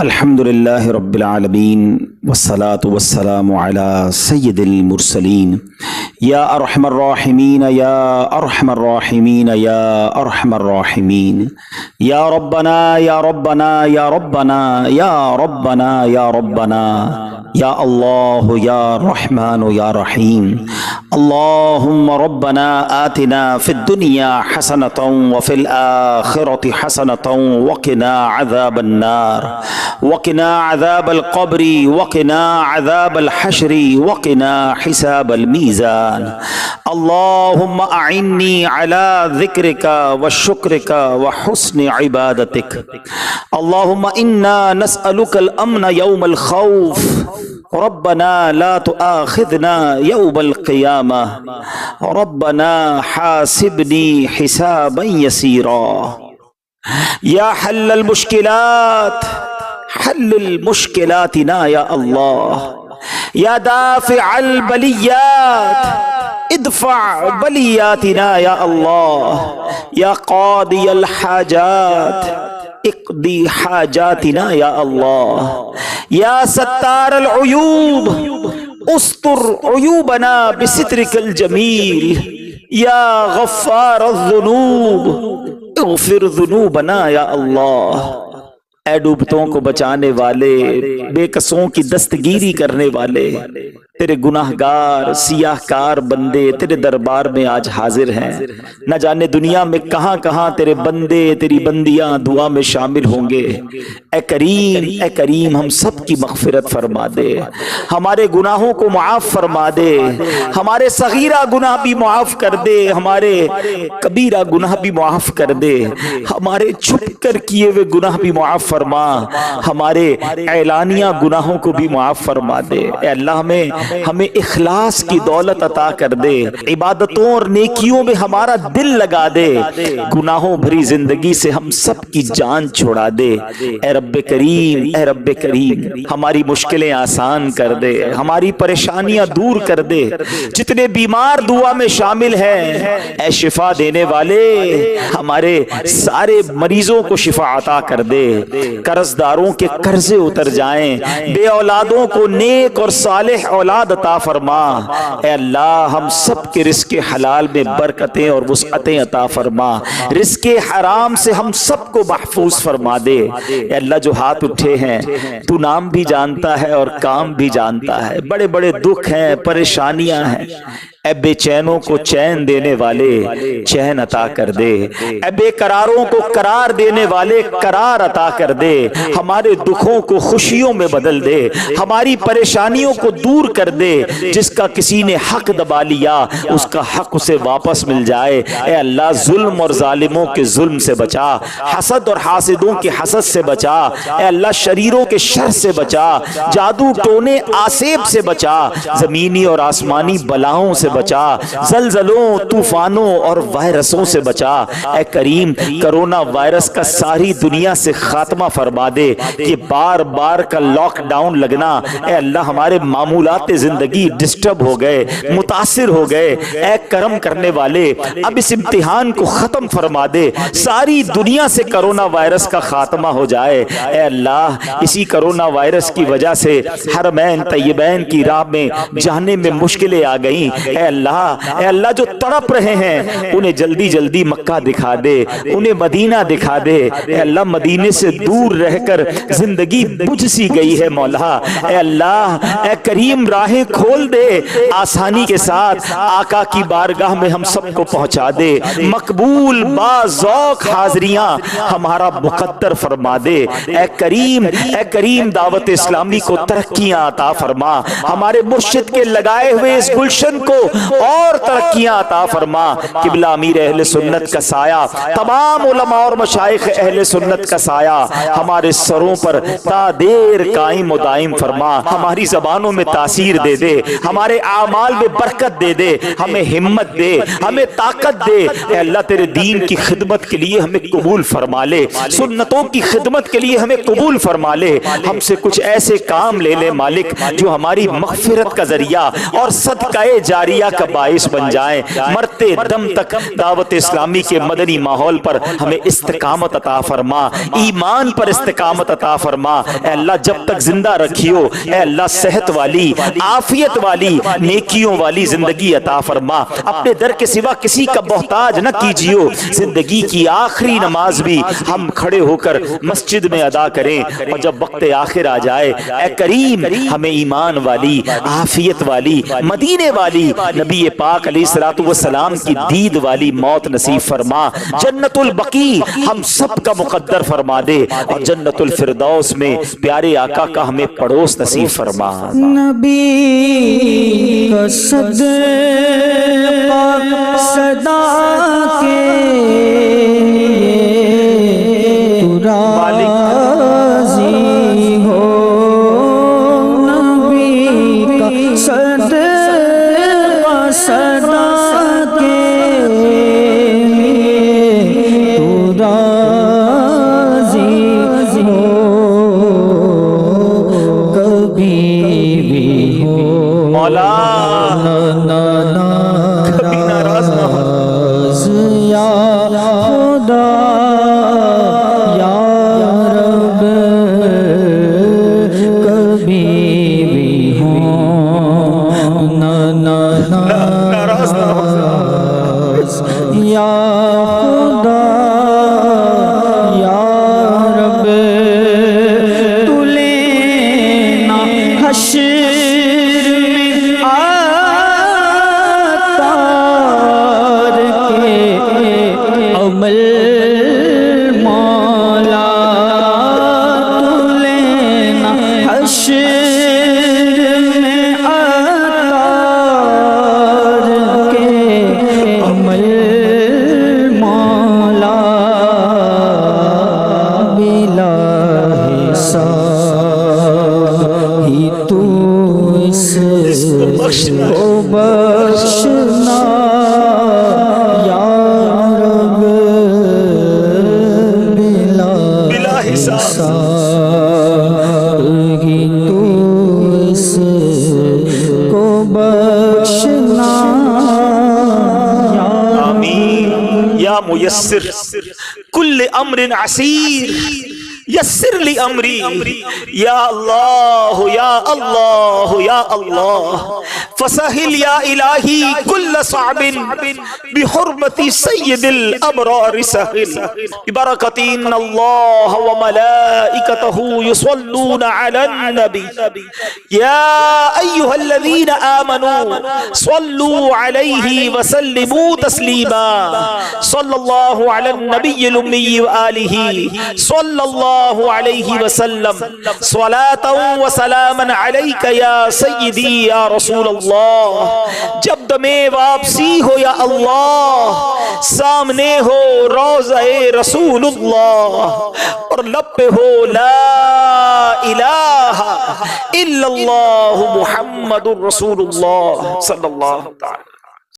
الحمد لله رب العالمين والصلاة والسلام على سيد المرسلين يا أرحم الراحمين يا أرحم الراحمين يا أرحم الراحمين يا ربنا يا ربنا يا ربنا يا ربنا يا ربنا يا الله يا رحمن يا رحيم اللهم ربنا آتنا في الدنيا حسنة وفي الآخرة حسنة وقنا عذاب النار وقنا عذاب القبر وقنا عذاب الحشر وقنا حساب الميزان اللهم أعني على ذكرك وشكرك وحسن عبادتك اللهم إنا نسألك الأمن يوم الخوف ربنا لا تؤاخذنا يوم القيامة ربنا حاسبني حسابا يسيرا يا حل المشكلات حل المشكلاتنا يا الله يا دافع البليات ادفع بلياتنا يا الله يا قاضي الحاجات اقضي حاجاتنا يا الله يا ستار العيوب استر عيوبنا بسترك الجميل يا غفار الذنوب اغفر ذنوبنا یا اللہ۔ اے ڈوبتوں کو بچانے والے، بے کسوں کی دستگیری کرنے والے، تیرے گناہگار سیاہ کار بندے تیرے دربار میں آج حاضر ہیں۔ نہ جانے دنیا میں کہاں کہاں تیرے بندے تیری بندیاں دعا میں شامل ہوں گے۔ اے کریم ہم سب کی مغفرت فرما دے، ہمارے گناہوں کو معاف فرما دے، ہمارے صغیرہ گناہ بھی معاف کر دے، ہمارے کبیرہ گناہ بھی معاف کر دے، ہمارے چھپ کر کیے ہوئے گناہ بھی معاف فرما، ہمارے اعلانیہ گناہوں کو بھی معاف فرما دے۔ اے اللہ ہمیں اخلاص کی دولت عطا کر دے، عبادتوں اور نیکیوں میں ہمارا دل لگا دے، گناہوں بھری زندگی سے ہم سب کی جان چھوڑا دے۔ اے رب کریم ہماری مشکلیں آسان کر دے، ہماری پریشانیاں دور کر دے۔ جتنے بیمار دعا میں شامل ہیں اے شفا دینے والے، ہمارے سارے مریضوں کو شفا عطا کر دے، قرض داروں کے قرضے اتر جائیں، بے اولادوں کو نیک اور صالح اولاد عطا فرما۔ اے اللہ ہم سب کے رزق حلال میں برکتیں اور وسعتیں عطا فرما، رزق حرام سے ہم سب کو محفوظ فرما دے۔ اے اللہ جو ہاتھ اٹھے ہیں تو نام بھی جانتا ہے اور کام بھی جانتا ہے، بڑے بڑے دکھ ہیں پریشانیاں ہیں، اے بے چینوں کو چین دینے والے چین عطا کر دے، اے بے قراروں کو قرار دینے والے قرار عطا کر دے، ہمارے دکھوں کو خوشیوں میں بدل دے، ہماری پریشانیوں کو دور کر دے، جس کا کسی نے حق دبا لیا اس کا حق اسے واپس مل جائے۔ اے اللہ ظلم اور ظالموں کے ظلم سے بچا، حسد اور حاسدوں کے حسد سے بچا، اے اللہ شریروں کے شر سے بچا، جادو ٹونے آسیب سے بچا، زمینی اور آسمانی بلاؤں سے بچا، زلزلوں طوفانوں اور وائرسوں سے بچا۔ اے کریم کرونا وائرس کا ساری دنیا سے خاتمہ فرما دے، کہ بار بار کا لاک ڈاؤن لگنا اے اللہ ہمارے معمولات زندگی ڈسٹرب ہو گئے، متاثر ہو گئے۔ اے کرم کرنے والے اب اس امتحان کو ختم فرما دے، ساری دنیا سے کرونا وائرس کا خاتمہ ہو جائے۔ اے اللہ اسی کرونا وائرس کی وجہ سے حرمین طیبین کی راہ میں جانے میں مشکلیں آ گئیں۔ اے اللہ جو تڑپ رہے ہیں انہیں جلدی جلدی مکہ دکھا دے، انہیں مدینہ دکھا دے۔ اے اللہ مدینے سے دور رہ کر زندگی بجھ سی گئی ہے مولا، اے اللہ اے کریم راہیں کھول دے، آسانی کے ساتھ آقا کی بارگاہ میں ہم سب کو پہنچا دے، مقبول باذوق حاضریاں ہمارا مقدر فرما دے۔ اے کریم دعوت اسلامی کو ترقیاں عطا فرما، ہمارے مرشد کے لگائے ہوئے اس گلشن کو اور ترقیاں عطا فرما۔ قبلہ امیر اہل سنت کا سایہ، تمام علماء اور مشائخ اہل سنت کا سایہ ہمارے سروں پر تا دیر قائم و دائم فرما، ہماری زبانوں میں تاثیر دے دے، ہمارے اعمال میں برکت دے دے، ہمیں ہمت دے، ہمیں طاقت دے۔ اے اللہ تیرے دین کی خدمت کے لیے ہمیں قبول فرما لے، سنتوں کی خدمت کے لیے ہمیں قبول فرما لے، ہم سے کچھ ایسے کام لے لے مالک جو ہماری مغفرت کا ذریعہ اور صدقہ جاری جاریہ کا باعث بن جائیں، مرتے دم تک دعوت اسلامی کے مدنی ماحول پر ہمیں استقامت عطا فرما، ایمان پر استقامت عطا فرما۔ اے اللہ جب تک زندہ رکھیو، اے اللہ صحت والی، عافیت والی، نیکیوں والی زندگی عطا فرما، اپنے در کے سوا کسی کا محتاج نہ کیجیو۔ زندگی کی آخری نماز بھی ہم کھڑے ہو کر مسجد میں ادا کریں، اور جب وقت آخر آ جائے اے کریم ہمیں ایمان والی، عافیت والی، مدینے والی، نبی پاک علیہ الصلوۃ والسلام کی دید والی موت نصیب فرما۔ جنت البقیع ہم سب کا مقدر فرما دے، اور جنت الفردوس میں پیارے آقا کا ہمیں پڑوس نصیب فرما۔ نبی کا صدقہ صدا کے تو راضی ہو، نبی کا صدقہ صدا کے تو راضی ہو، کبھی بھی ہو مولا کبھی ناراض نہ ہو، یا خدا یا رب، کبھی بھی ہو ناراض نہ ہو، یا خدا یا رب، تو لینا حشر عمل مولا، تو لینا حشر میں عطار کے عمل مولا، بلا حساب ہی تو اس کو بخشنا، میسر کل امر عسیر یسر لی امری، یا اللہ یا اللہ یا اللہ، فسہل یا الہی کل صعب بحرمت سید الابرار سہل، ببرکت ان اللہ وملائکتہ یصلون علی النبی یا ایہا الذین آمنوا صلوا علیہ وسلموا تسلیما، صلی اللہ علی النبی الامی وآلہ صلی اللہ علیہ وسلم، صلاۃ و سلام علیک یا سیدی یا رسول اللہ۔ جب دم واپسی ہو یا اللہ، سامنے ہو روضہ رسول اللہ، اور لب پہ ہو لا الہ الا اللہ محمد رسول اللہ صلی اللہ تعالی